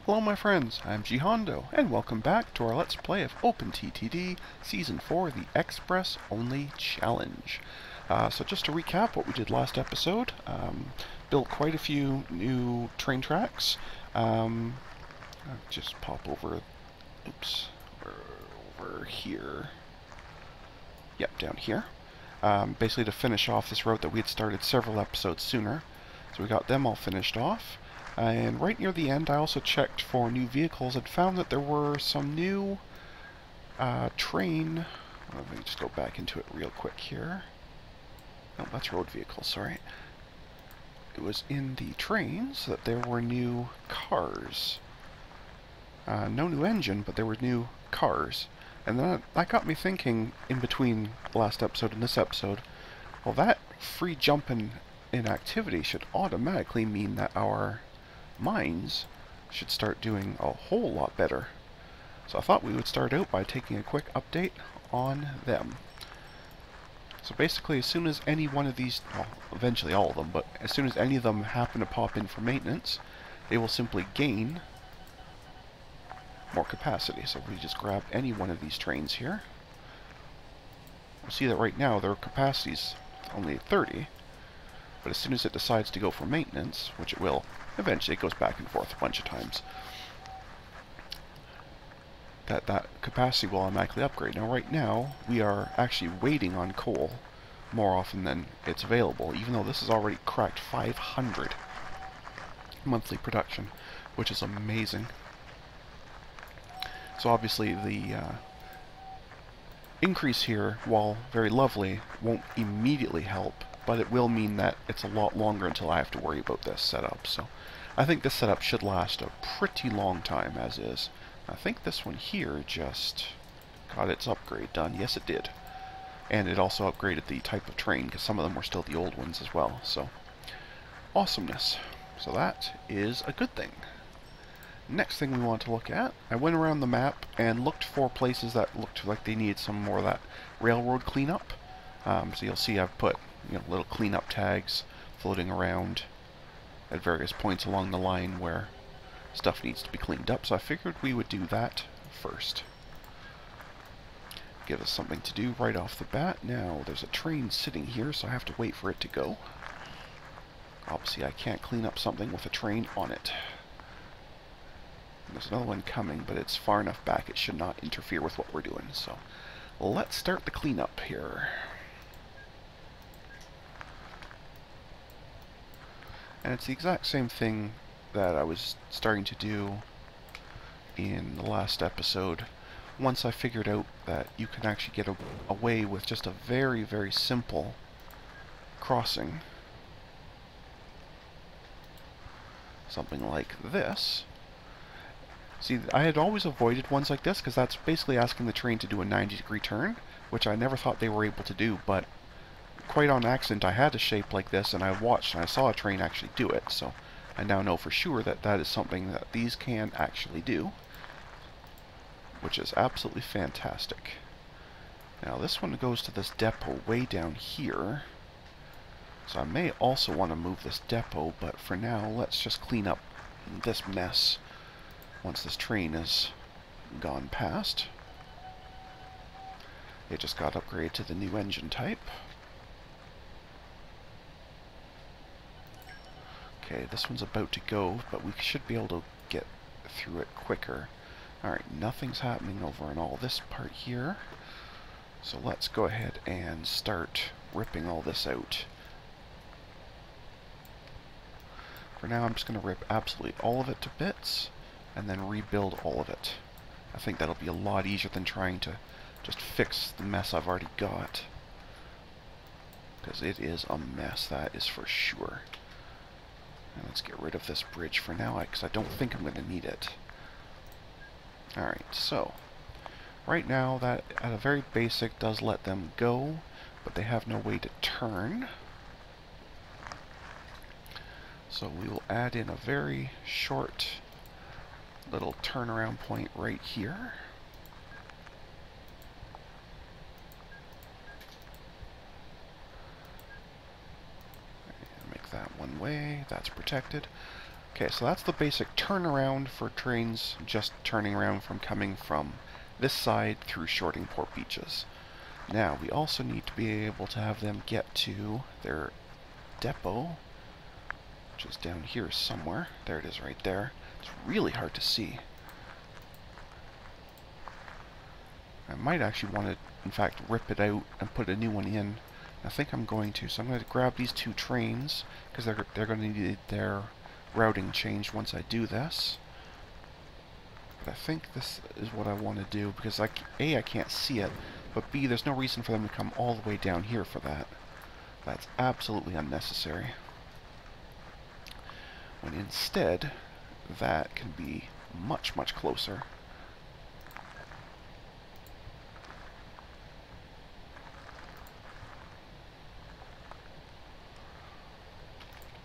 Hello my friends, I'm Jihondo, and welcome back to our Let's Play of OpenTTD Season 4, the Express Only Challenge. So just to recap what we did last episode, built quite a few new train tracks. I'll just pop over, over here. Yep, down here. Basically to finish off this route that we had started several episodes sooner. So we got them all finished off. And right near the end, I also checked for new vehicles and found that there were some new train... Let me just go back into it real quick here. No, that's road vehicles, sorry. It was in the trains that there were new cars. No new engine, but there were new cars. And then that got me thinking, in between the last episode and this episode, well, that free jump in activity should automatically mean that our mines should start doing a whole lot better. So I thought we would start out by taking a quick update on them. So basically, as soon as any one of these, well, eventually all of them, but as soon as any of them happen to pop in for maintenance, they will simply gain more capacity. So if we just grab any one of these trains here, we'll see that right now their capacity is only 30, but as soon as it decides to go for maintenance, which it will, eventually it goes back and forth a bunch of times, that capacity will automatically upgrade. Now right now, we are actually waiting on coal more often than it's available, even though this has already cracked 500 monthly production, which is amazing. So obviously the increase here, while very lovely, won't immediately help, but it will mean that it's a lot longer until I have to worry about this setup. So I think this setup should last a pretty long time as is. I think this one here just got its upgrade done. Yes, it did. And it also upgraded the type of train, because some of them were still the old ones as well. So, awesomeness. So that is a good thing. Next thing we want to look at, I went around the map and looked for places that looked like they needed some more of that railroad cleanup. So you'll see I've put little cleanup tags floating around at various points along the line where stuff needs to be cleaned up. So I figured we would do that first. Give us something to do right off the bat. Now, there's a train sitting here, so I have to wait for it to go. Obviously, I can't clean up something with a train on it. There's another one coming, but it's far enough back it should not interfere with what we're doing. So let's start the cleanup here. And it's the exact same thing that I was starting to do in the last episode. Once I figured out that you can actually get away with just a very, very simple crossing. Something like this. See, I had always avoided ones like this because that's basically asking the train to do a 90-degree turn, which I never thought they were able to do, but quite on accident I had a shape like this and I watched and I saw a train actually do it, so I now know for sure that that is something that these can actually do, which is absolutely fantastic. Now this one goes to this depot way down here, so I may also want to move this depot, but for now let's just clean up this mess once this train is gone past. It just got upgraded to the new engine type. Okay, this one's about to go, but we should be able to get through it quicker. Alright, nothing's happening over in all this part here. So let's go ahead and start ripping all this out. For now, I'm just going to rip absolutely all of it to bits, and then rebuild all of it. I think that'll be a lot easier than trying to just fix the mess I've already got. Because it is a mess, that is for sure. And let's get rid of this bridge for now, because I don't think I'm going to need it. Alright, so right now that at a very basic does let them go, but they have no way to turn. So we will add in a very short little turnaround point right here. Make that one way, that's protected. Okay, so that's the basic turnaround for trains just turning around from coming from this side through Shortingport beaches. Now, we also need to be able to have them get to their depot, which is down here somewhere. There it is right there. It's really hard to see. I might actually want to, in fact, rip it out and put a new one in. I think I'm going to. So I'm going to grab these two trains, because they're going to need their routing changed once I do this. But I think this is what I want to do, because A, I can't see it, but B, there's no reason for them to come all the way down here for that. That's absolutely unnecessary. When instead, that can be much, much closer.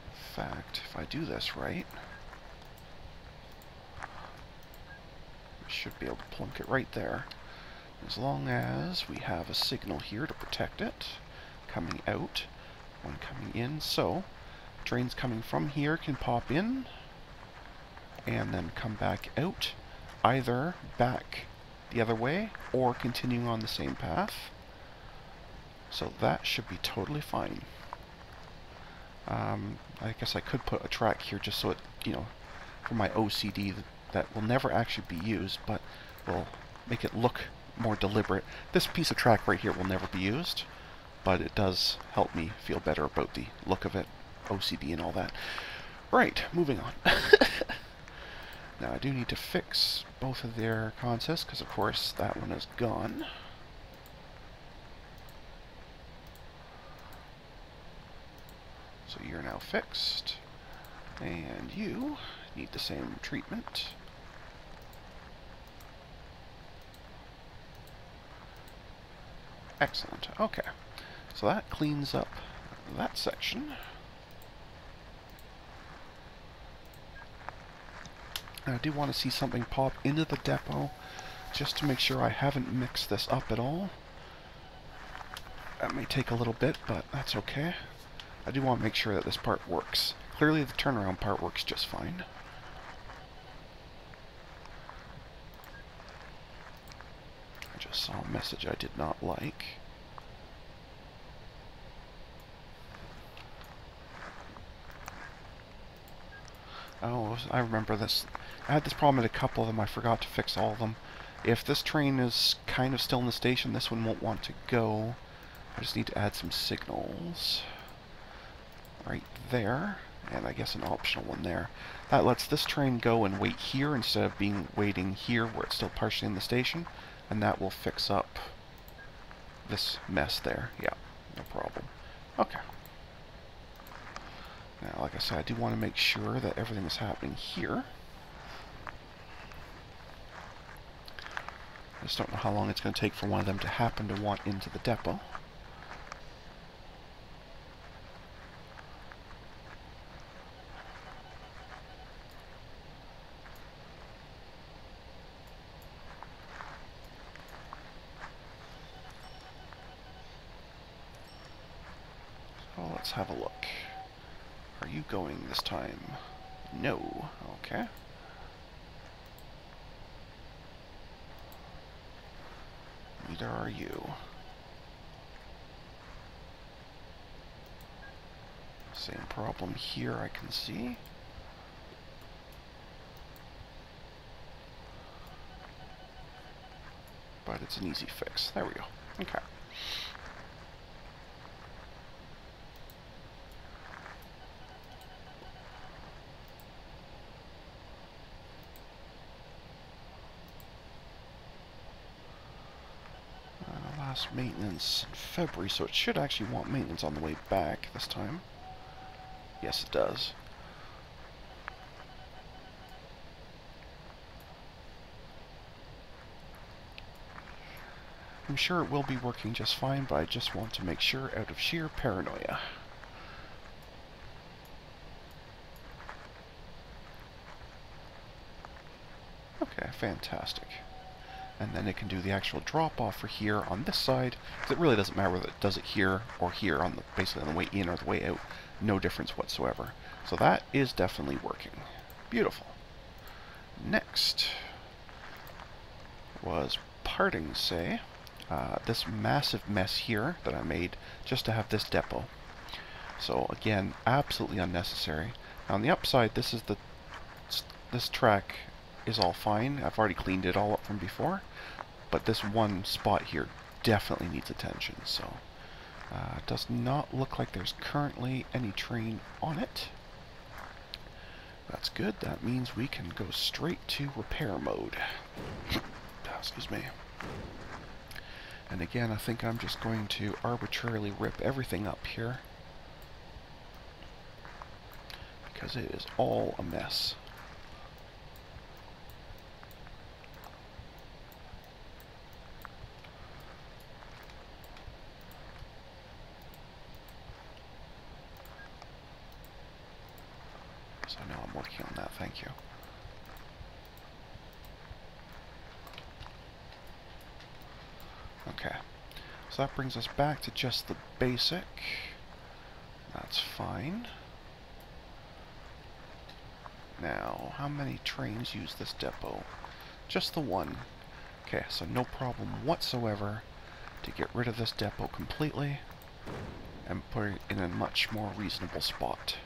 In fact, if I do this right, we should be able to plunk it right there. As long as we have a signal here to protect it. Coming out, one coming in. So, trains coming from here can pop in and then come back out, either back the other way or continuing on the same path. So that should be totally fine. I guess I could put a track here just so it, for my OCD that will never actually be used, but will make it look more deliberate. This piece of track right here will never be used, but it does help me feel better about the look of it, OCD and all that. Right, moving on. Now I do need to fix both of their contests, because of course that one is gone. So you're now fixed, and you need the same treatment. Excellent. Okay, so that cleans up that section. I do want to see something pop into the depot, just to make sure I haven't mixed this up at all. That may take a little bit, but that's okay. I do want to make sure that this part works. Clearly the turnaround part works just fine. I just saw a message I did not like. Oh, I remember this. I had this problem at a couple of them. I forgot to fix all of them. If this train is kind of still in the station, this one won't want to go. I just need to add some signals right there, and I guess an optional one there. That lets this train go and wait here instead of waiting here where it's still partially in the station, and that will fix up this mess there. Yeah, no problem. Okay. Now, like I said, I do want to make sure that everything is happening here. I just don't know how long it's going to take for one of them to happen to want into the depot. So let's have a look. Are you going this time? No. Okay. Neither are you. Same problem here, I can see. But it's an easy fix. There we go. Okay. Last maintenance in February, so it should actually want maintenance on the way back this time. Yes, it does. I'm sure it will be working just fine, but I just want to make sure out of sheer paranoia. Okay, fantastic. and then it can do the actual drop-off for here on this side, because it really doesn't matter whether it does it here or here, on the basically on the way in or the way out. No difference whatsoever. So that is definitely working. Beautiful. Next was parting, say, this massive mess here that I made just to have this depot. So again, absolutely unnecessary. Now on the upside, this track is all fine. I've already cleaned it all up from before, but this one spot here definitely needs attention. So it does not look like there's currently any train on it. That's good. That means we can go straight to repair mode. Excuse me. And again, I think I'm just going to arbitrarily rip everything up here, because it is all a mess. So now I'm working on that, thank you. Okay, so that brings us back to just the basic. That's fine. Now, how many trains use this depot? Just the one. Okay, so no problem whatsoever to get rid of this depot completely and put it in a much more reasonable spot.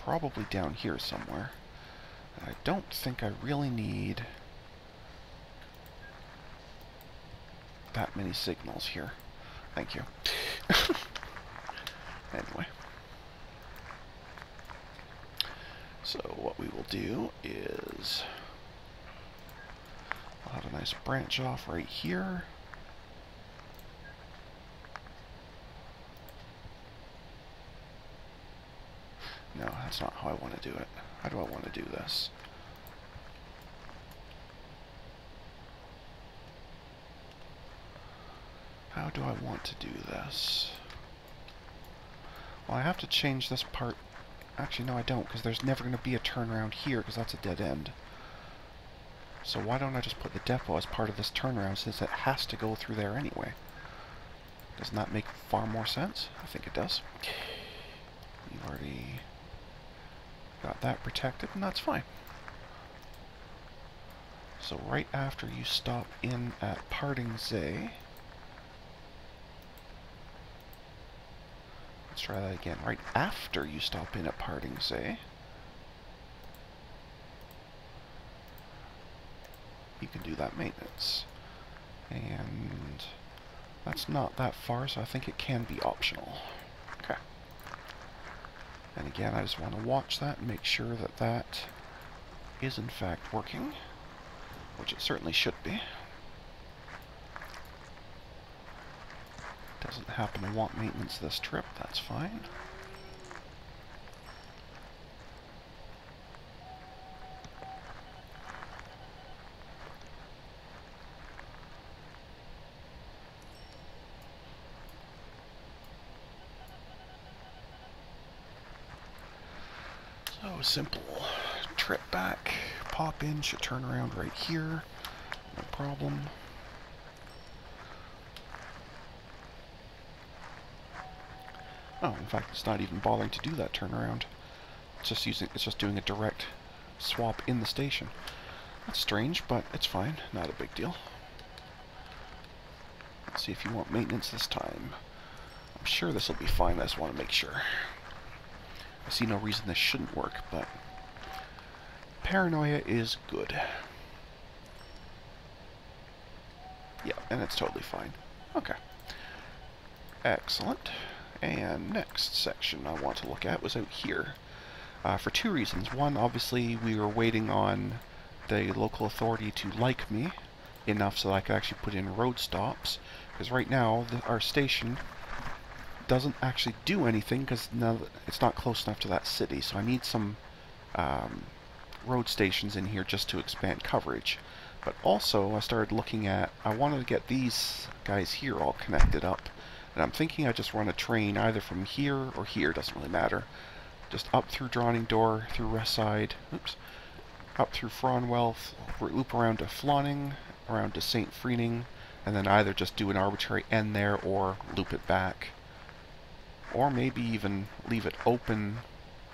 Probably down here somewhere. And I don't think I really need that many signals here. Thank you. Anyway. So what we will do is I'll have a nice branch off right here. No, that's not how I want to do it. How do I want to do this? How do I want to do this? Well, I have to change this part. Actually, no, I don't, because there's never going to be a turnaround here, because that's a dead end. So why don't I just put the depot as part of this turnaround, since it has to go through there anyway? Doesn't that make far more sense? I think it does. You've already got that protected, and that's fine. So right after you stop in at Parting Zay, let's try that again. Right after you stop in at Parting Zay, you can do that maintenance. And that's not that far, so I think it can be optional. Okay. And again, I just want to watch that and make sure that that is in fact working, which it certainly should be. Doesn't happen to want maintenance this trip, that's fine. So simple trip back, pop in, should turn around right here, no problem. Oh, in fact, it's not even bothering to do that turnaround. It's just doing a direct swap in the station. That's strange, but it's fine. Not a big deal. Let's see if you want maintenance this time. I'm sure this will be fine. I just want to make sure. I see no reason this shouldn't work, but paranoia is good. Yeah, and it's totally fine. Okay. Excellent. And next section I want to look at was out here. For two reasons. One, obviously, we were waiting on the local authority to like me enough so that I could actually put in road stops. Because right now, our station doesn't actually do anything because it's not close enough to that city. So I need some road stations in here just to expand coverage. But also, I started looking at, I wanted to get these guys here all connected up. And I'm thinking I just run a train either from here or here, doesn't really matter. Just up through Drawning Door, through West Side, oops, up through Fronwell, loop around to Flonning, around to St. Freening, and then either just do an arbitrary end there or loop it back. Or maybe even leave it open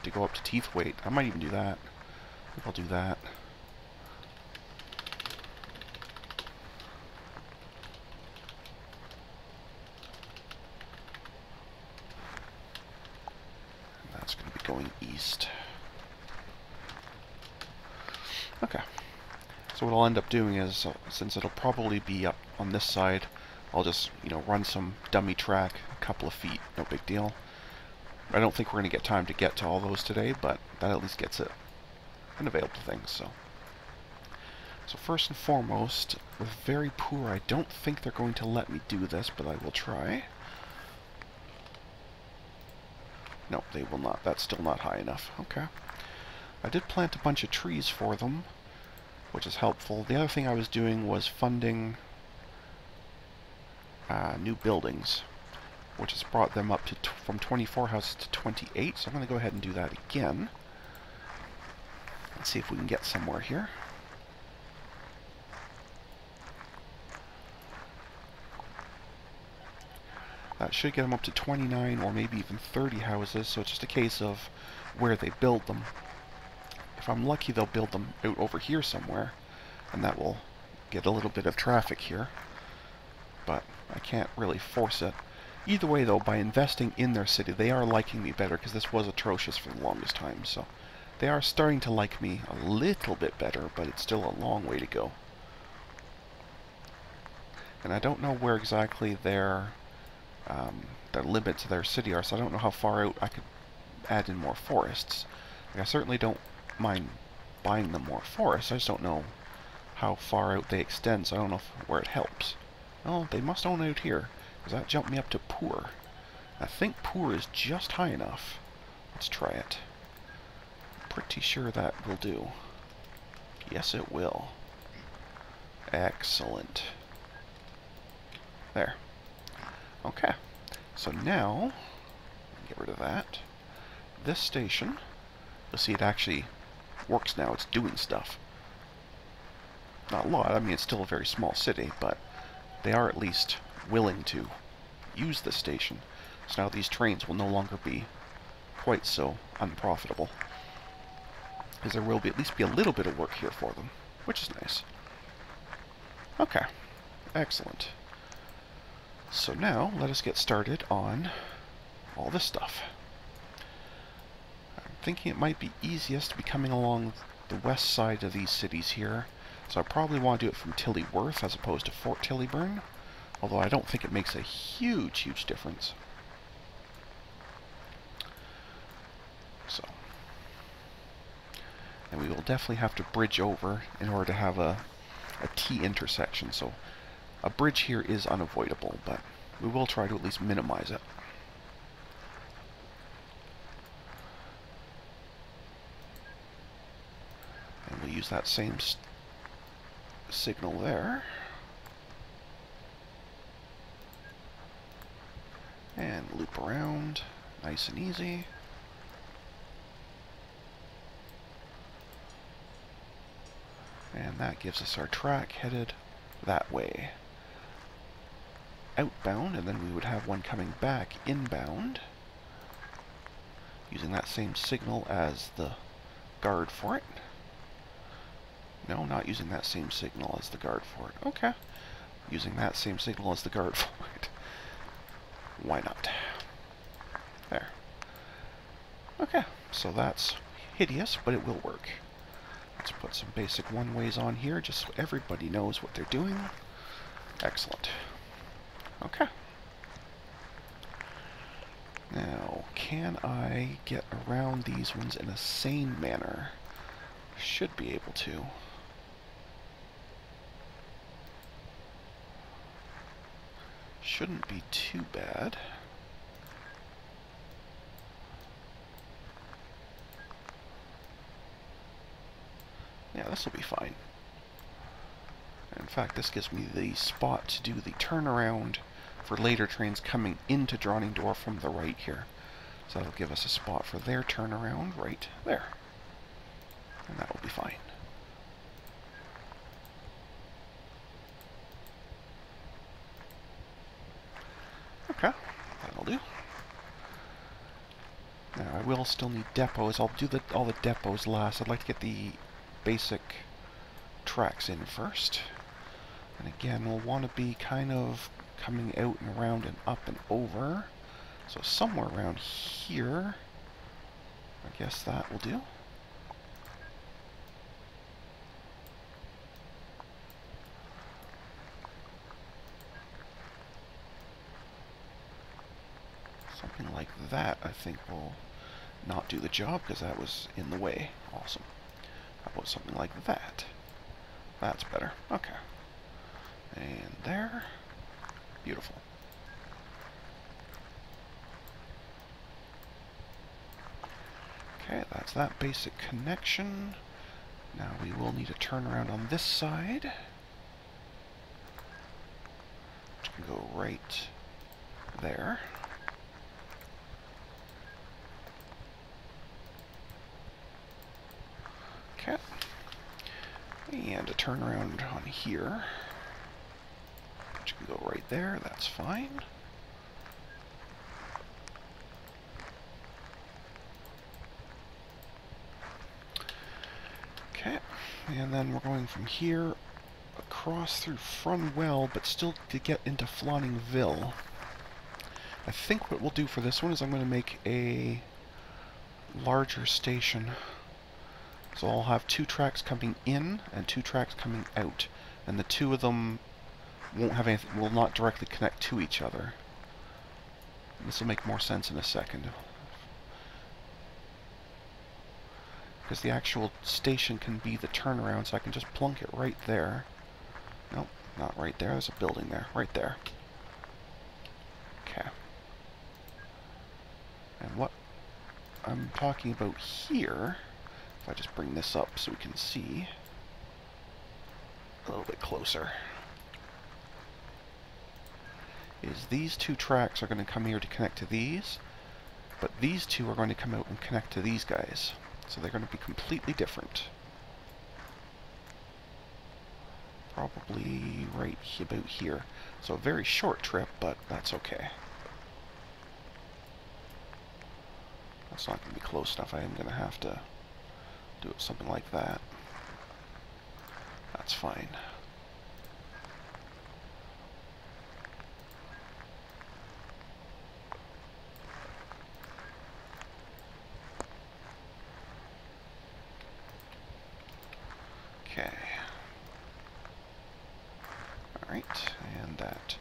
to go up to Teethwaite. I might even do that. I think I'll do that. And that's going to be going east. Okay. So what I'll end up doing is, since it'll probably be up on this side, I'll just, run some dummy track, a couple of feet, no big deal. I don't think we're going to get time to get to all those today, but that at least gets it an available thing. So first and foremost, with very poor, I don't think they're going to let me do this, but I will try. No, they will not. That's still not high enough. Okay. I did plant a bunch of trees for them, which is helpful. The other thing I was doing was funding new buildings, which has brought them up to from 24 houses to 28. So I'm going to go ahead and do that again. Let's see if we can get somewhere here. That should get them up to 29 or maybe even 30 houses, so it's just a case of where they build them. If I'm lucky, they'll build them out over here somewhere, and that will get a little bit of traffic here. But I can't really force it. Either way, though, by investing in their city, they are liking me better, because this was atrocious for the longest time. So they are starting to like me a little bit better, but it's still a long way to go. And I don't know where exactly their limits of their city are, so I don't know how far out I could add in more forests. Like, I certainly don't mind buying them more forests, I just don't know how far out they extend, so I don't know where it helps. Oh, they must own out here, because that jumped me up to poor. I think poor is just high enough. Let's try it. Pretty sure that will do. Yes, it will. Excellent. There. Okay. So now, get rid of that. This station, you'll see it actually works now. It's doing stuff. Not a lot. I mean, it's still a very small city, but they are at least willing to use this station. So now these trains will no longer be quite so unprofitable, because there will be at least be a little bit of work here for them, which is nice. Okay, excellent. So now let us get started on all this stuff. I'm thinking it might be easiest to be coming along the west side of these cities here, so I probably want to do it from Tillyworth as opposed to Fort Tillyburn, although I don't think it makes a huge difference. So, and we will definitely have to bridge over in order to have a T intersection, so a bridge here is unavoidable, but we will try to at least minimize it. And we'll use that same signal there. And loop around, nice and easy. And that gives us our track headed that way. Outbound, and then we would have one coming back inbound, using that same signal as the guard for it. No, not using that same signal as the guard for it. Okay. Using that same signal as the guard for it. Why not? There. Okay, so that's hideous, but it will work. Let's put some basic one-ways on here, just so everybody knows what they're doing. Excellent. Okay. Now, can I get around these ones in a sane manner? Should be able to. Shouldn't be too bad. Yeah, this will be fine. In fact, this gives me the spot to do the turnaround for later trains coming into Droningdor from the right here. So that'll give us a spot for their turnaround right there. And that will be fine. I will still need depots. I'll do all the depots last. I'd like to get the basic tracks in first. And again, we'll want to be kind of coming out and around and up and over. So somewhere around here, I guess that will do. Something like that, I think, will not do the job because that was in the way. Awesome. How about something like that? That's better. Okay. And there. Beautiful. Okay, that's that basic connection. Now we will need a turnaround on this side, which can go right there. Okay. And a turnaround on here, which can go right there. That's fine. Okay. And then we're going from here across through Frunwell, but still to get into Floningville. I think what we'll do for this one is I'm going to make a larger station. So I'll have 2 tracks coming in and 2 tracks coming out, and the 2 of them won't have anything, will not directly connect to each other. This will make more sense in a second. Because the actual station can be the turnaround, so I can just plunk it right there. Nope, not right there. There's a building there. Right there. Okay. And what I'm talking about here, if I just bring this up so we can see a little bit closer, is these 2 tracks are going to come here to connect to these, but these 2 are going to come out and connect to these guys. So they're going to be completely different. Probably right about here. So a very short trip, but that's okay. That's not going to be close enough. I am going to have to do it something like that. That's fine. Okay. Alright, and that.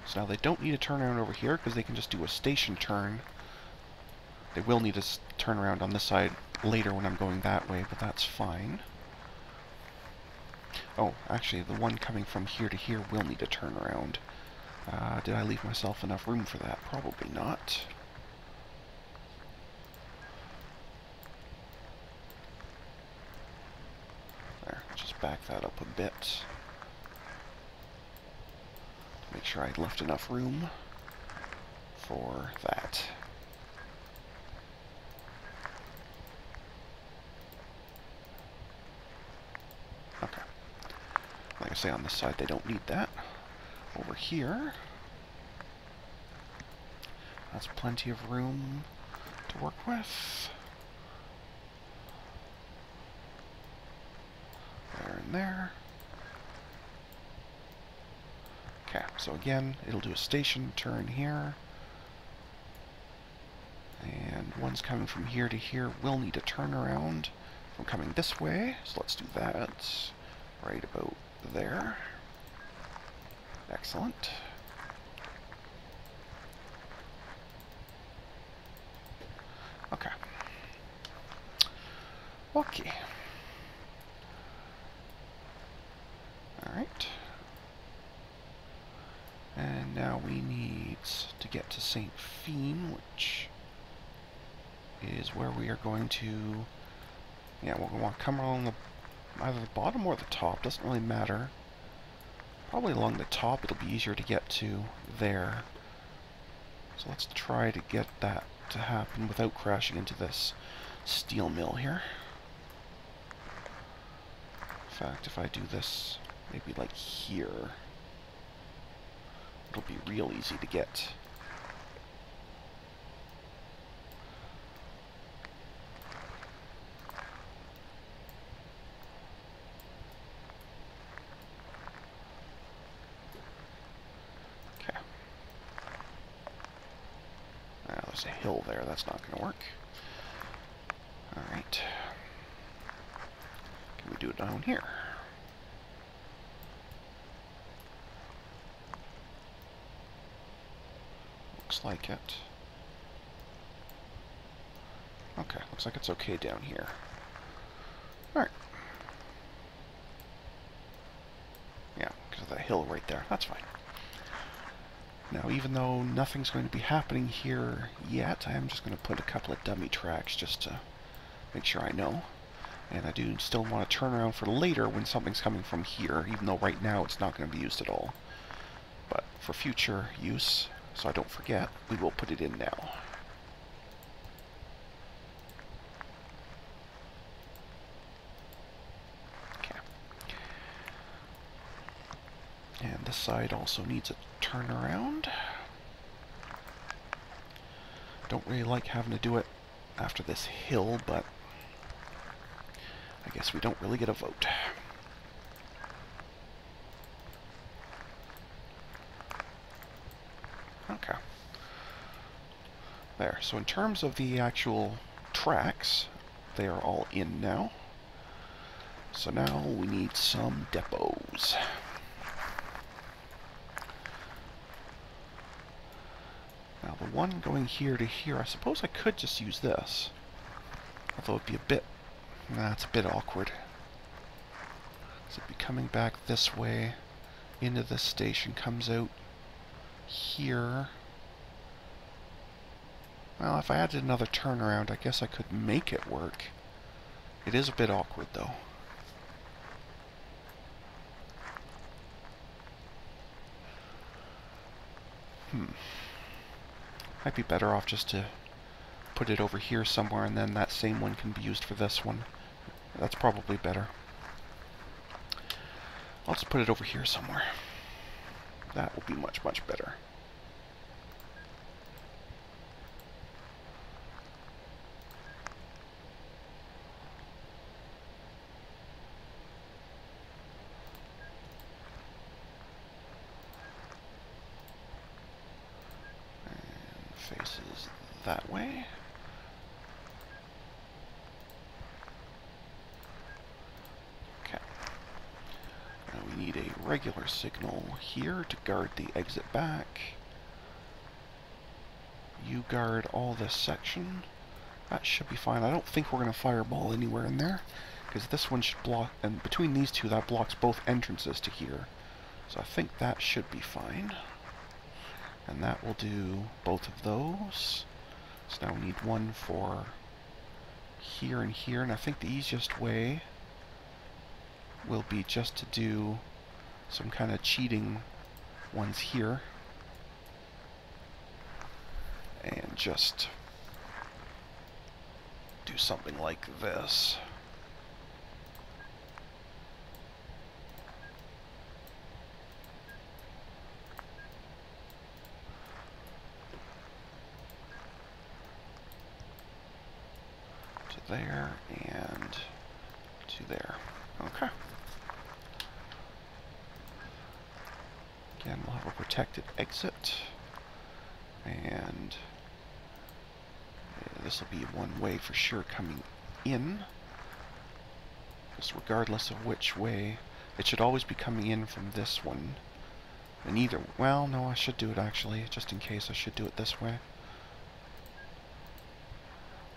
So now they don't need a turnaround over here because they can just do a station turn. They will need a turnaround on this side later when I'm going that way, but that's fine. Oh, actually, the one coming from here to here will need a turnaround. Did I leave myself enough room for that? Probably not. There, just back that up a bit. Make sure I left enough room for that. Okay. Like I say, on this side they don't need that. Over here, that's plenty of room to work with. There and there. Okay, so again, it'll do a station turn here. And one's coming from here to here will need a turnaround from coming this way. So let's do that right about there. Excellent. Okay. Okay. Alright. And now we need to get to St. Feen, which is where we are going to... Yeah, we'll want to come along the, either the bottom or the top, doesn't really matter. Probably along the top, it'll be easier to get to there. So let's try to get that to happen without crashing into this steel mill here. In fact, if I do this maybe like here, it'll be real easy to get. There's a hill there. That's not going to work. Alright. Can we do it down here? Looks like it. Okay, looks like it's okay down here. Alright. Yeah, because of that hill right there. That's fine. Now, even though nothing's going to be happening here yet, I am just going to put a couple of dummy tracks just to make sure I know. And I do still want to turn around for later when something's coming from here, even though right now it's not going to be used at all. But for future use, so I don't forget, we will put it in now. Okay. And this side also needs a turnaround. Don't really like having to do it after this hill, but I guess we don't really get a vote. Okay. There. So in terms of the actual tracks, they are all in now. So now we need some depots. Now the one going here to here, I suppose I could just use this. Although it'd be a bit... Nah, it's a bit awkward. So it'd be coming back this way into this station, comes out here. Well, if I added another turnaround, I guess I could make it work. It is a bit awkward, though. Might be better off just to put it over here somewhere, and then that same one can be used for this one. That's probably better. I'll just put it over here somewhere. That will be much, much better. Faces that way. Okay. Now we need a regular signal here to guard the exit back. You guard all this section. That should be fine. I don't think we're going to fireball anywhere in there, because this one should block, and between these two that blocks both entrances to here. So I think that should be fine. And that will do both of those. So now we need one for here and here, and I think the easiest way will be just to do some kind of cheating ones here. And just do something like this. There and to there. Okay. Again, we'll have a protected exit, and this will be one way for sure coming in. Just regardless of which way, it should always be coming in from this one. And either, well, no, I should do it actually, just in case I should do it this way.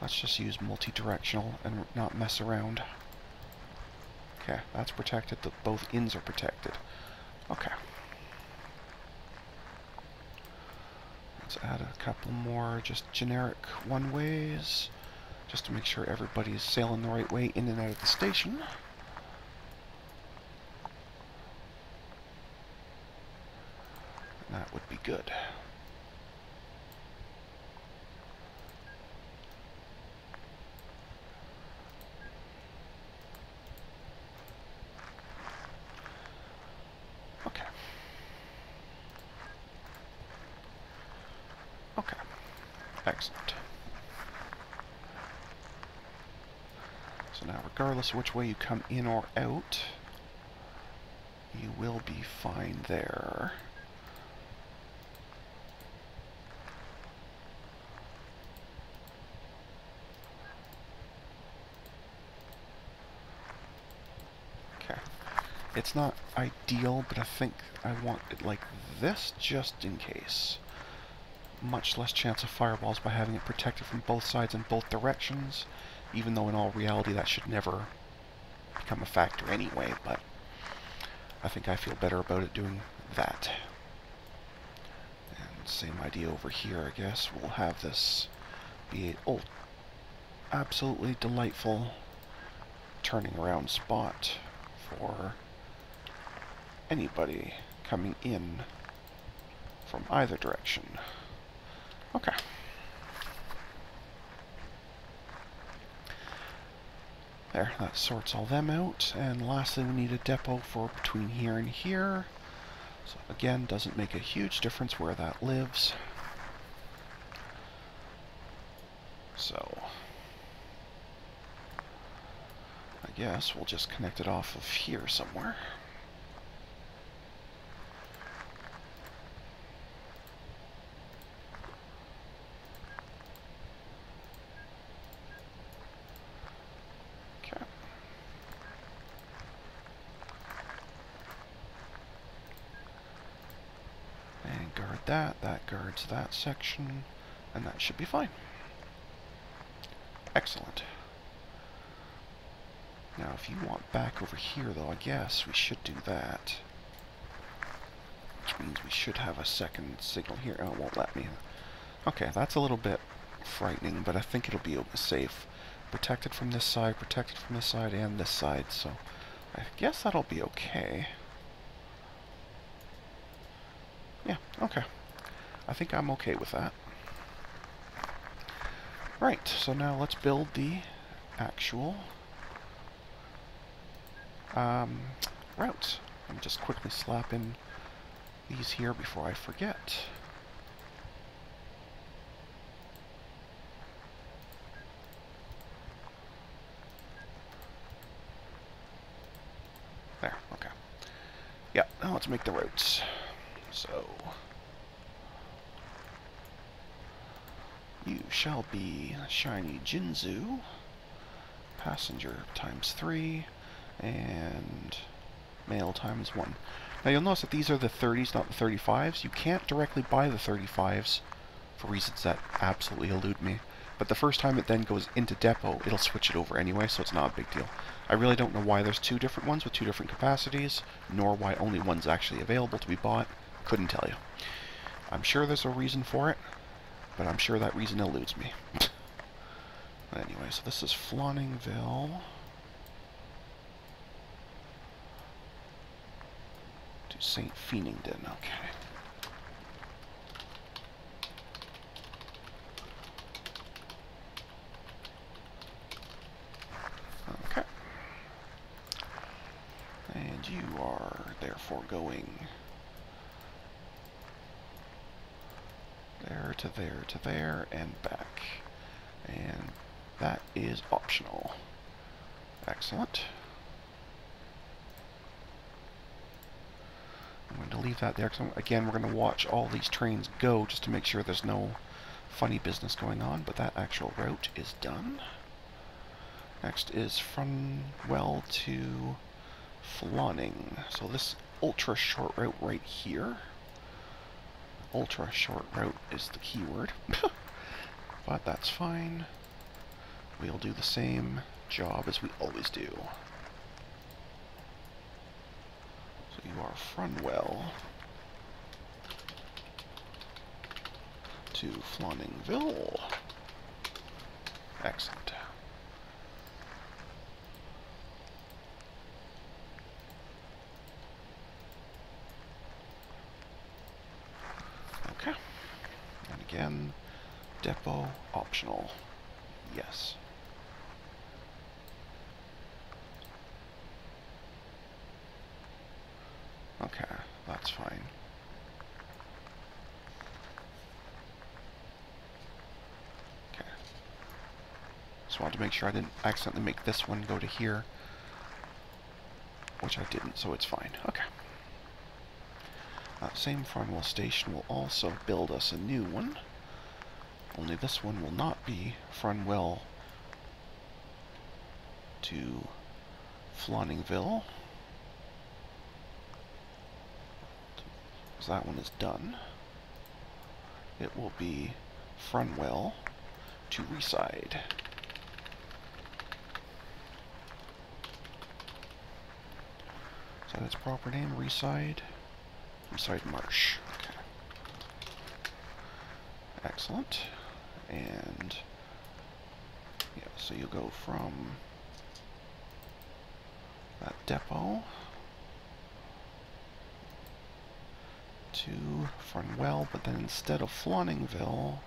Let's just use multi-directional and not mess around. Okay, that's protected. Both ends are protected. Okay. Let's add a couple more just generic one-ways, just to make sure everybody's sailing the right way in and out of the station. And that would be good. Okay. Excellent. So now, regardless of which way you come in or out, you will be fine there. It's not ideal, but I think I want it like this just in case. Much less chance of fireballs by having it protected from both sides in both directions, even though in all reality that should never become a factor anyway, but I think I feel better about it doing that. And same idea over here, I guess. We'll have this be an absolutely delightful turning around spot for anybody coming in from either direction. Okay. There, that sorts all them out. And lastly, we need a depot for between here and here. So again, doesn't make a huge difference where that lives. So I guess we'll just connect it off of here somewhere. Okay. And guard that. That guards that section. And that should be fine. Excellent. Now, if you want back over here, though, I guess we should do that. Which means we should have a second signal here. Oh, it won't let me. Okay, that's a little bit frightening, but I think it'll be safe. Protected from this side, and this side, so I guess that'll be okay. Yeah, okay. I think I'm okay with that. Right, so now let's build the actual routes. And just quickly slap in these here before I forget. There, okay. Yeah, now let's make the routes. So, you shall be Shiny Jinzu, passenger ×3, and male ×1. Now you'll notice that these are the 30s, not the 35s. You can't directly buy the 35s for reasons that absolutely elude me. But the first time it then goes into depot, it'll switch it over anyway, so it's not a big deal. I really don't know why there's two different ones with two different capacities, nor why only one's actually available to be bought. Couldn't tell you. I'm sure there's a reason for it, but I'm sure that reason eludes me. Anyway, so this is Flanningville to St. Feenington, okay. Okay. And you are therefore going there to there to there and back. And that is optional. Excellent. I'm going to leave that there because, again, we're going to watch all these trains go just to make sure there's no funny business going on, but that actual route is done. Next is Frunwell to Flonning. So this ultra short route right here. Ultra short route is the keyword. But that's fine. We'll do the same job as we always do. So you are Frunwell to Flanningville. Excellent. Okay. And again, depot optional. Yes. Okay, that's fine. Okay. Just wanted to make sure I didn't accidentally make this one go to here, which I didn't, so it's fine. Okay. Same Farnwell station will also build us a new one. Only this one will not be Frunwell to Flanningville. So that one is done. It will be Fronwell to Reside. Is that its proper name? Reside? Reside Marsh. Okay. Excellent. And yeah, so you'll go from that depot to Fronwell, but then instead of Flanningville,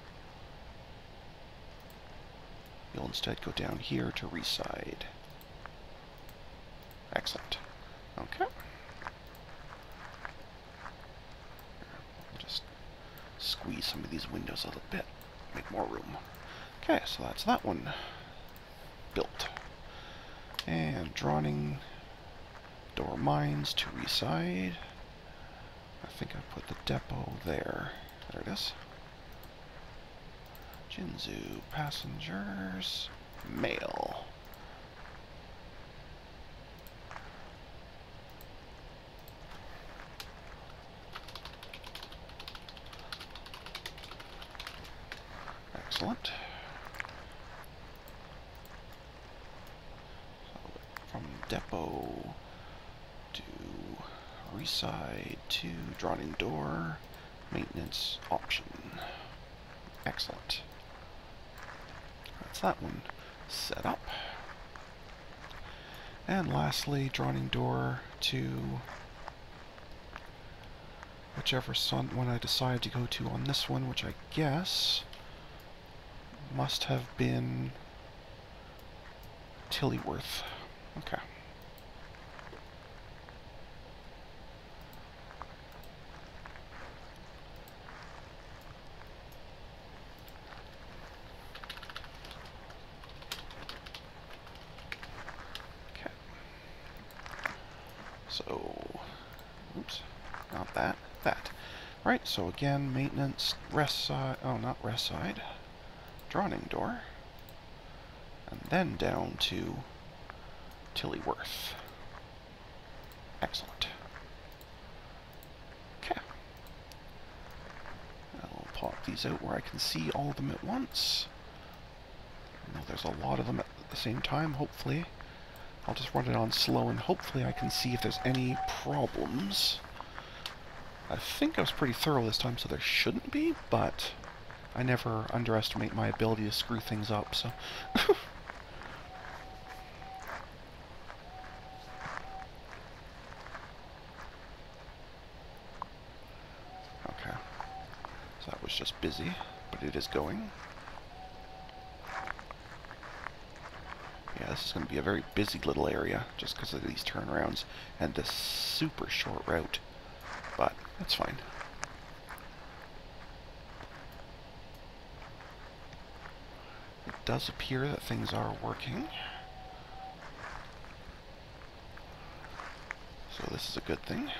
you'll instead go down here to Reside. Excellent. Okay. Just squeeze some of these windows a little bit, make more room. Okay, so that's that one built. And Drawing Door Mines to Reside. I think I put the depot there. There it is. Jinzu Passengers Mail. Excellent. So from depot to Reside to Drawing Door Maintenance Option. Excellent. That's that one set up. And lastly, Drawing Door to whichever one I decide to go to on this one, which I guess must have been Tillyworth. Okay. Okay. So, oops, not that, that. Right, so again, maintenance, rest side, oh, not rest side, Drawing Door, and then down to Tillyworth. Excellent. Okay. I'll pop these out where I can see all of them at once. I know there's a lot of them at the same time, hopefully. I'll just run it on slow and hopefully I can see if there's any problems. I think I was pretty thorough this time, so there shouldn't be, but I never underestimate my ability to screw things up, so... Okay. So that was just busy, but it is going. Yeah, this is going to be a very busy little area, just because of these turnarounds and this super short route, but that's fine. It does appear that things are working. So this is a good thing.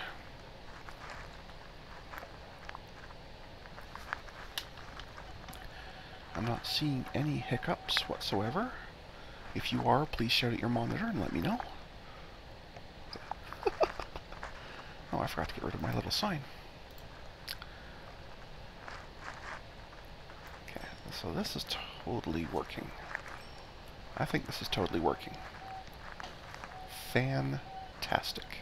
I'm not seeing any hiccups whatsoever. If you are, please shout at your monitor and let me know. Oh, I forgot to get rid of my little sign. Okay, so this is totally working. I think this is totally working. Fantastic.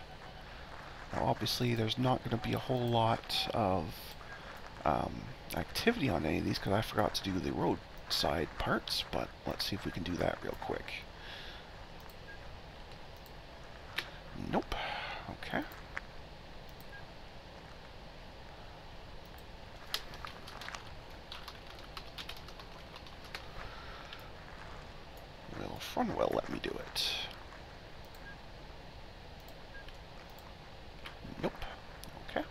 Now obviously there's not going to be a whole lot of activity on any of these because I forgot to do the roadside parts, but let's see if we can do that real quick. Nope. Okay. Will Fronwell let me do it? Nope. Okay.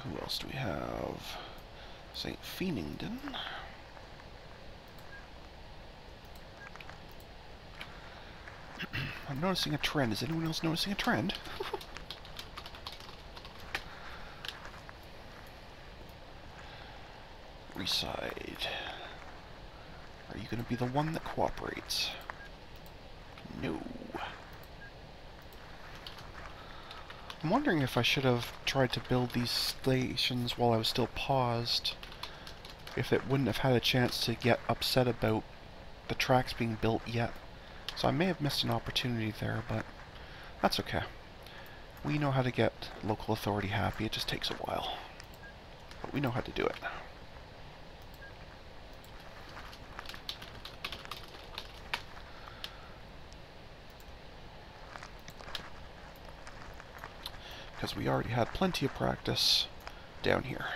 Who else do we have? St. Feenington. I'm noticing a trend. Is anyone else noticing a trend? Reside. Are you going to be the one that cooperates? No. I'm wondering if I should have tried to build these stations while I was still paused, if it wouldn't have had a chance to get upset about the tracks being built yet. So I may have missed an opportunity there, but that's okay. We know how to get local authority happy. It just takes a while. But we know how to do it. Because we already had plenty of practice down here.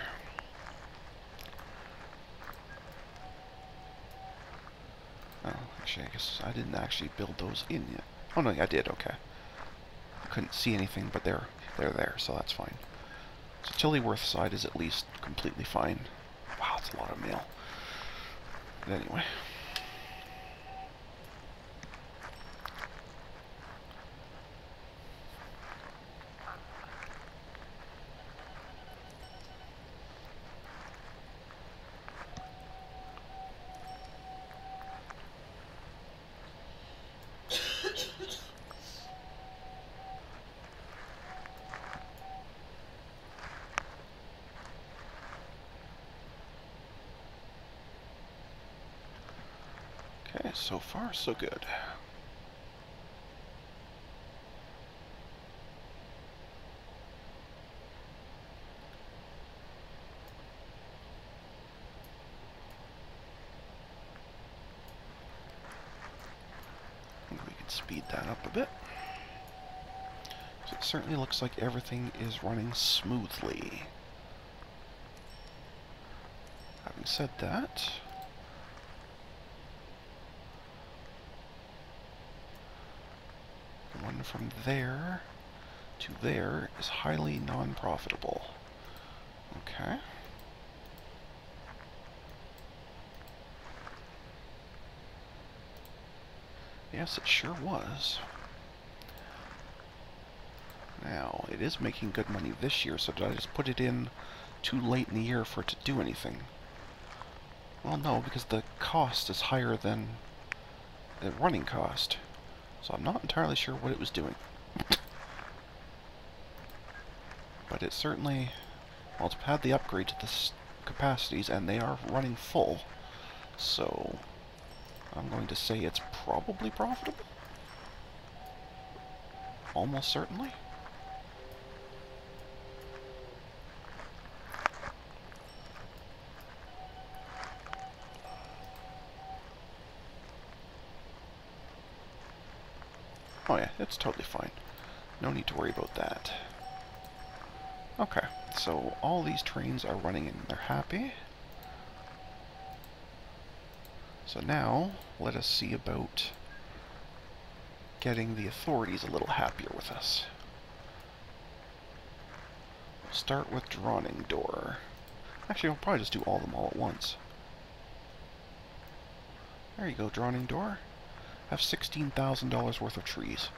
Oh, actually, I guess I didn't actually build those in yet. Oh no, I did, okay. I couldn't see anything, but they're there, so that's fine. So Tillyworth side is at least completely fine. Wow, that's a lot of mail. But anyway. Okay, so far so good. I think we can speed that up a bit. So it certainly looks like everything is running smoothly. Having said that, the one from there to there is highly non-profitable. Okay. Yes, it sure was. Now, it is making good money this year, so did I just put it in too late in the year for it to do anything? Well, no, because the cost is higher than the running cost. So I'm not entirely sure what it was doing. But it certainly, well, it's had the upgrade to the capacities, and they are running full. So I'm going to say it's probably profitable. Almost certainly. Oh yeah, it's totally fine. No need to worry about that. Okay, so all these trains are running and they're happy. So now, let us see about getting the authorities a little happier with us. We'll start with Drawning Door. Actually, I'll probably just do all of them all at once. There you go, Drawning Door. Have $16,000 worth of trees.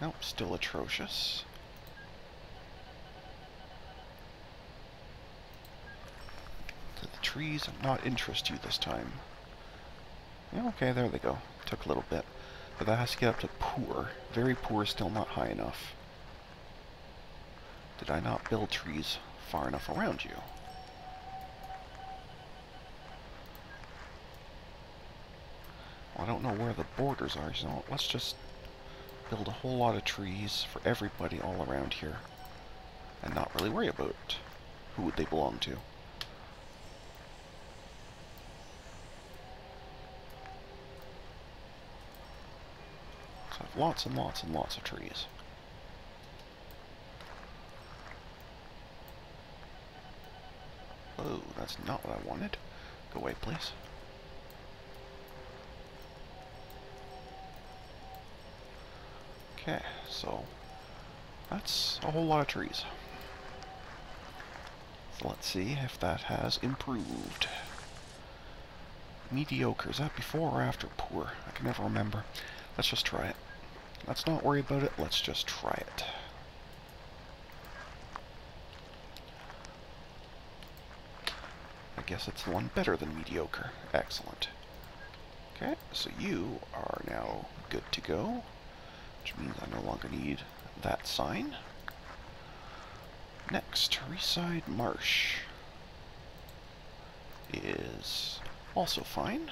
Nope, still atrocious. Did the trees not interest you this time? Yeah, okay, there they go. Took a little bit. But that has to get up to poor. Very poor, still not high enough. Did I not build trees far enough around you? Well, I don't know where the borders are, so let's just build a whole lot of trees for everybody all around here. And not really worry about who would they belong to. So I have lots and lots and lots of trees. Oh, that's not what I wanted. Go away, please. Okay, so that's a whole lot of trees. So let's see if that has improved. Mediocre, is that before or after poor? I can never remember. Let's just try it. Let's not worry about it, let's just try it. guess it's the one better than mediocre. Excellent. Okay, so you are now good to go, which means I no longer need that sign. Next, Reside Marsh is also fine.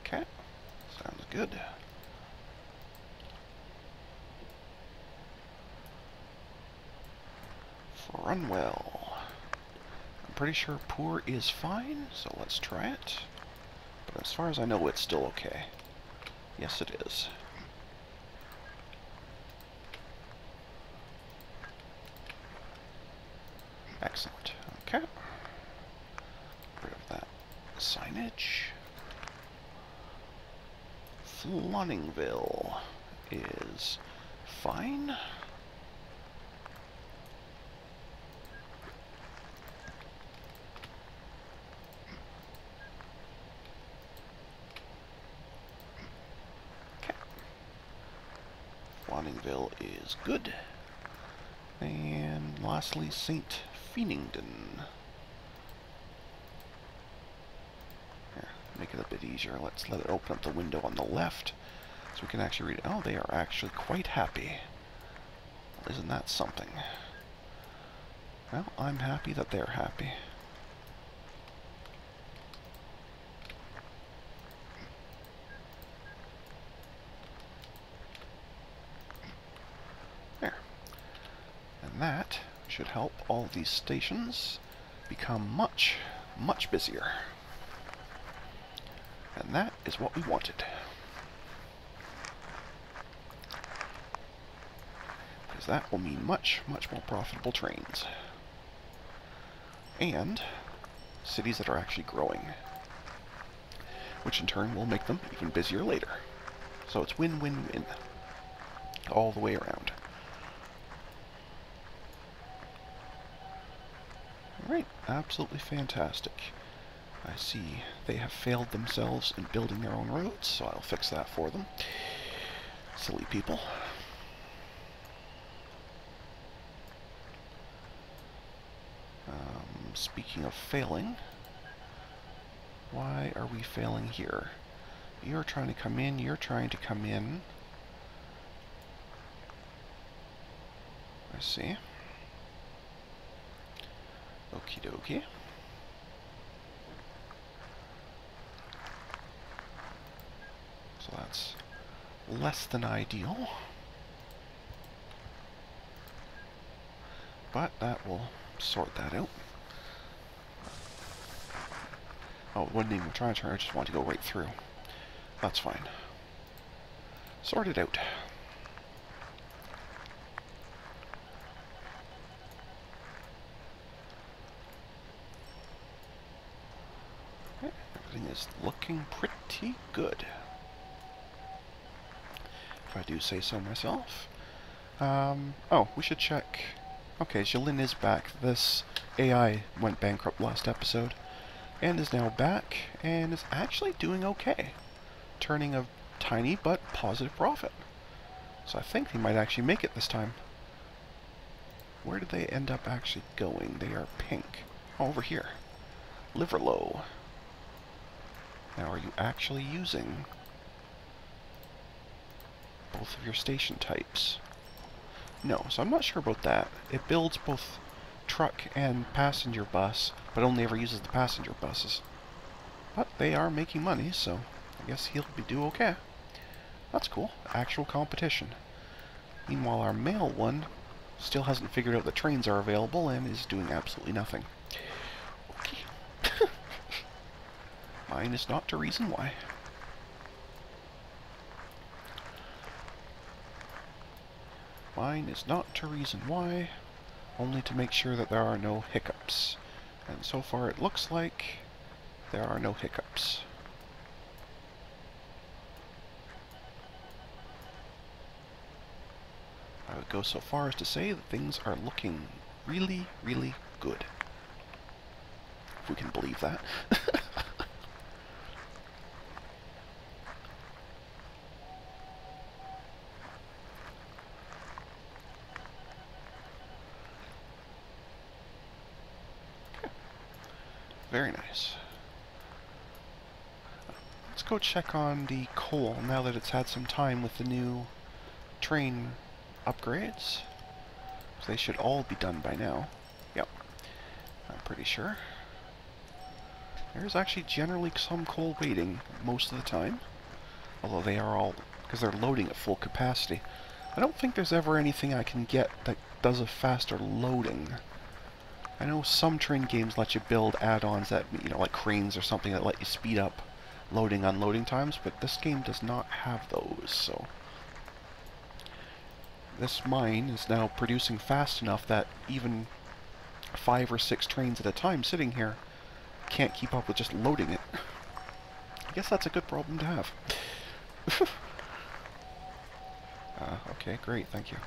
Okay, sounds good. Runwell. I'm pretty sure poor is fine, so let's try it. But as far as I know, it's still okay. Yes, it is. Excellent. Okay. Get rid of that signage. Flonningville is fine. Flonningville is good. And lastly, St. Feenington. Here, make it a bit easier. Let's let it open up the window on the left so we can actually read it. Oh, they are actually quite happy. Isn't that something? Well, I'm happy that they're happy. There. And that should help all these stations become much, much busier. And that is what we wanted. Because that will mean much, much more profitable trains. And cities that are actually growing, which in turn will make them even busier later. So it's win-win-win all the way around. Alright, absolutely fantastic. I see they have failed themselves in building their own roads, so I'll fix that for them. Silly people. Speaking of failing, why are we failing here? You're trying to come in, you're trying to come in. I see. Okie dokie. So that's less than ideal. But that will sort that out. Oh, it wasn't even trying to turn, I just want to go right through. That's fine. Sort it out. Okay, everything is looking pretty good, if I do say so myself. Oh, we should check. Okay, Jolene is back. This AI went bankrupt last episode, and is now back, and is actually doing okay. Turning a tiny but positive profit. So I think they might actually make it this time. Where did they end up actually going? They are pink. Oh, over here. Liverlow. Now, are you actually using both of your station types? No, so I'm not sure about that. It builds both truck and passenger bus, but only ever uses the passenger buses. But they are making money, so I guess he'll do okay. That's cool. Actual competition. Meanwhile, our mail one still hasn't figured out that trains are available and is doing absolutely nothing. Okay. Mine is not to reason why. Mine is not to reason why, only to make sure that there are no hiccups. And so far it looks like there are no hiccups. I would go so far as to say that things are looking really, really good. If we can believe that. Very nice. Let's go check on the coal now that it's had some time with the new train upgrades. So they should all be done by now. Yep, I'm pretty sure. There's actually generally some coal waiting most of the time. Although they are all, because they're loading at full capacity. I don't think there's ever anything I can get that does a faster loading. I know some train games let you build add-ons that, you know, like cranes or something that let you speed up loading, unloading times, but this game does not have those, so... This mine is now producing fast enough that even 5 or 6 trains at a time sitting here can't keep up with just loading it. I guess that's a good problem to have. Okay, great, thank you.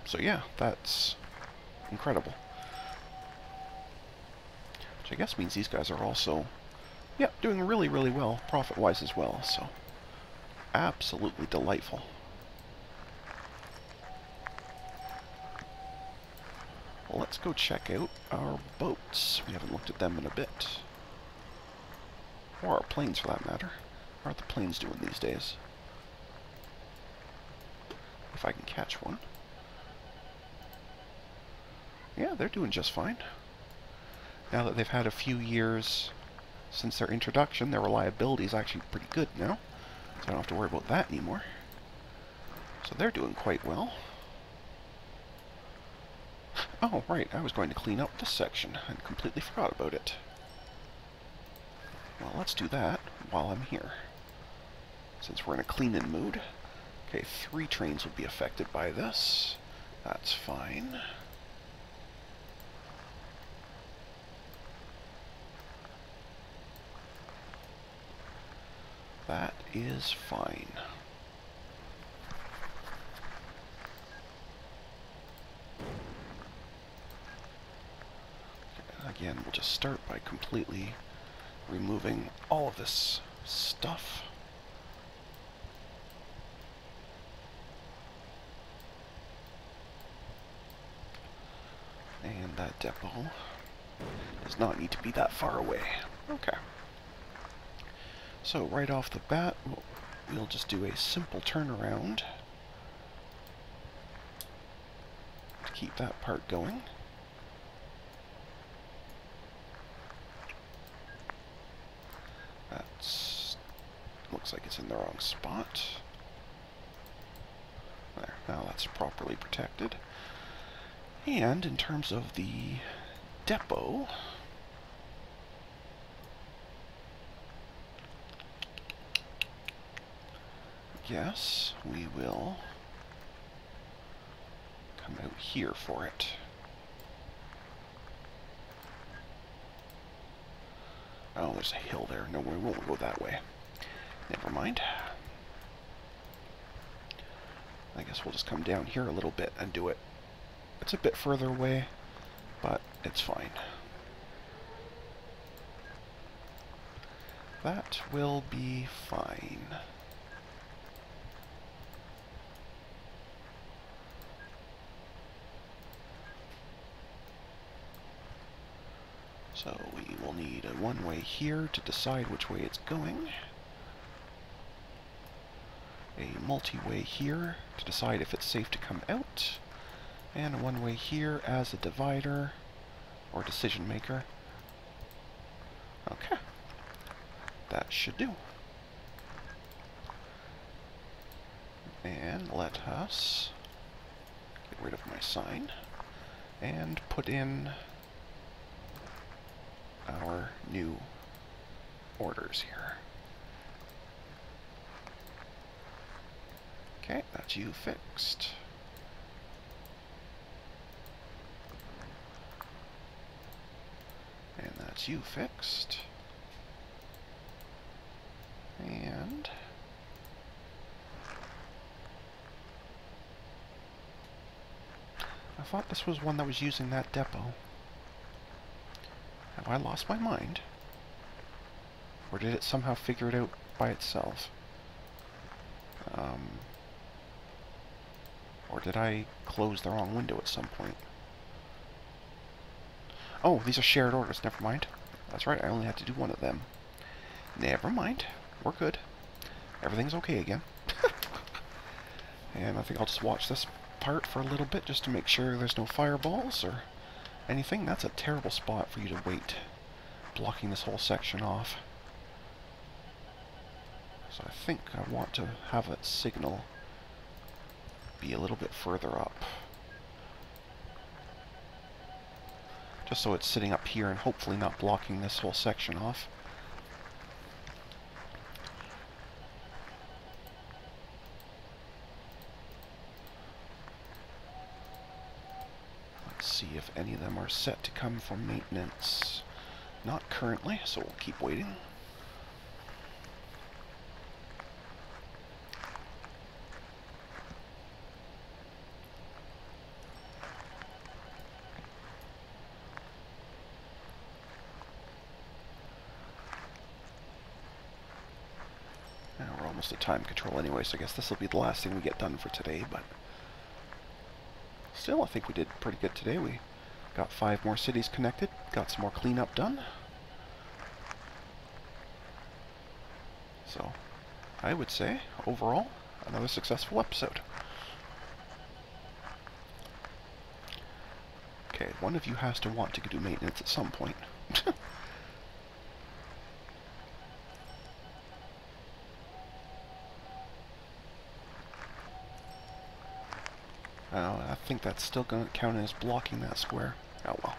So yeah, that's incredible. Which I guess means these guys are also, yeah, doing really, really well, profit-wise as well, so absolutely delightful. Well, let's go check out our boats. We haven't looked at them in a bit. Or our planes, for that matter. How are the planes doing these days? If I can catch one. Yeah, they're doing just fine. Now that they've had a few years since their introduction, their reliability is actually pretty good now. So I don't have to worry about that anymore. So they're doing quite well. Oh, right, I was going to clean up this section and completely forgot about it. Well, let's do that while I'm here. Since we're in a clean-in mood. Okay, 3 trains will be affected by this. That's fine. That is fine. Again, we'll just start by completely removing all of this stuff. And that depot does not need to be that far away. Okay. So right off the bat, we'll just do a simple turnaround to keep that part going. That's looks like it's in the wrong spot. There, now that's properly protected. And in terms of the depot, yes, we will come out here for it. Oh, there's a hill there. No, we won't go that way. Never mind. I guess we'll just come down here a little bit and do it. It's a bit further away, but it's fine. That will be fine. So we will need a one-way here to decide which way it's going. A multi-way here to decide if it's safe to come out. And a one-way here as a divider or decision maker. Okay. That should do. And let us get rid of my sign and put in our new orders here. Okay, that's you fixed. And that's you fixed. And I thought this was one that was using that depot. Have I lost my mind? Or did it somehow figure it out by itself? Or did I close the wrong window at some point? Oh, these are shared orders. Never mind. That's right, I only had to do one of them. Never mind. We're good. Everything's okay again. And I think I'll just watch this part for a little bit just to make sure there's no fireballs or anything. That's a terrible spot for you to wait, blocking this whole section off. So I think I want to have that signal be a little bit further up. Just so it's sitting up here and hopefully not blocking this whole section off. Let's see if any of them are set to come from maintenance. Not currently, so we'll keep waiting. Now we're almost at time control anyway, so I guess this will be the last thing we get done for today, but still, I think we did pretty good today. We got 5 more cities connected, got some more cleanup done. So, I would say, overall, another successful episode. Okay, one of you has to want to do maintenance at some point. I think that's still going to count as blocking that square. Oh well.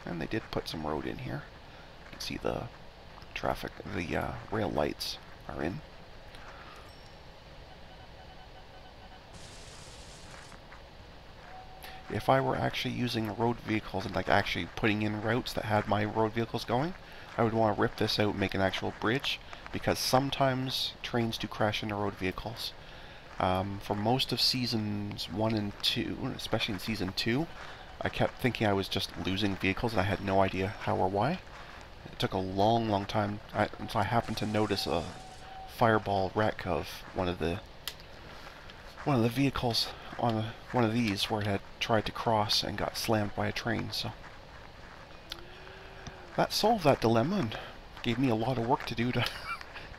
And they did put some road in here. You can see the traffic, the rail lights are in. If I were actually using road vehicles and like actually putting in routes that had my road vehicles going, I would want to rip this out and make an actual bridge, because sometimes trains do crash into road vehicles. For most of seasons 1 and 2, especially in season 2, I kept thinking I was just losing vehicles and I had no idea how or why. It took a long, long time until I happened to notice a fireball wreck of one of the vehicles on one of these where it had tried to cross and got slammed by a train. So that solved that dilemma and gave me a lot of work to do to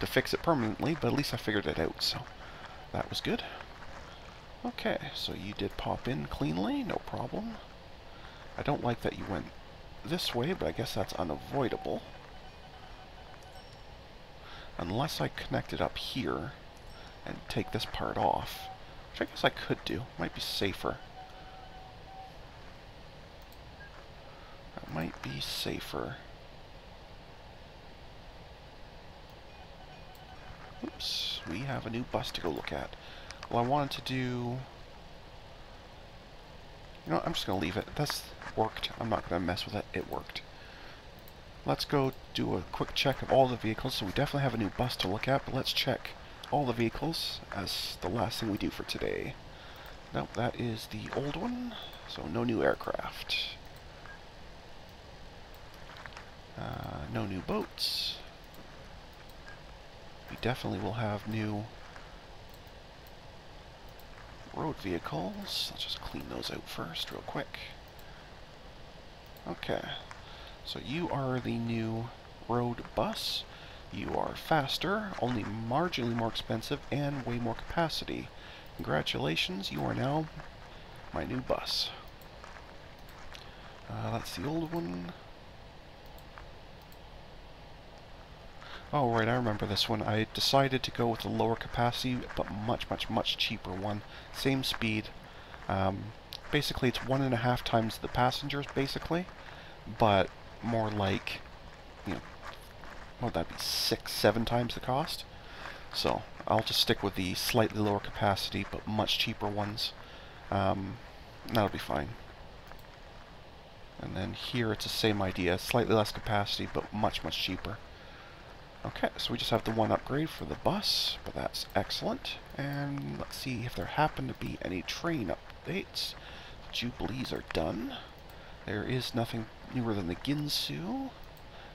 to fix it permanently, but at least I figured it out. So that was good. Okay, so you did pop in cleanly, no problem. I don't like that you went this way, but I guess that's unavoidable. Unless I connect it up here and take this part off, which I guess I could do. Might be safer. That might be safer. Oops, we have a new bus to go look at. Well, I wanted to do... You know what, I'm just going to leave it. That's worked. I'm not going to mess with it. It worked. Let's go do a quick check of all the vehicles. So we definitely have a new bus to look at, but let's check all the vehicles as the last thing we do for today. Nope, that is the old one, so no new aircraft. No new boats. We definitely will have new road vehicles. Let's just clean those out first real quick. Okay, so you are the new road bus. You are faster, only marginally more expensive, and way more capacity. Congratulations, you are now my new bus. That's the old one. Oh, right, I remember this one. I decided to go with a lower capacity, but much cheaper one. Same speed. Basically, it's 1.5 times the passengers, basically, but more like, you know, what would that be, 6-7 times the cost? So, I'll just stick with the slightly lower capacity, but much cheaper ones. That'll be fine. And then here it's the same idea, slightly less capacity, but much cheaper. Okay, so we just have the one upgrade for the bus, but that's excellent. And let's see if there happen to be any train updates. Jubilees are done. There is nothing newer than the Ginsu.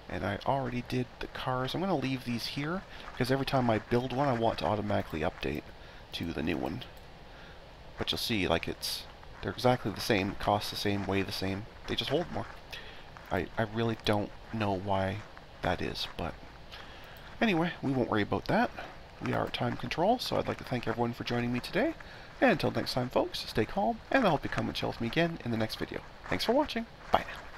And I already did the cars. I'm going to leave these here, because every time I build one, I want to automatically update to the new one. But you'll see, like, it's They're exactly the same, cost the same, weigh the same. They just hold more. I really don't know why that is, but anyway, we won't worry about that. We are at time control, so I'd like to thank everyone for joining me today. And until next time, folks, stay calm, and I hope you come and chill with me again in the next video. Thanks for watching. Bye now.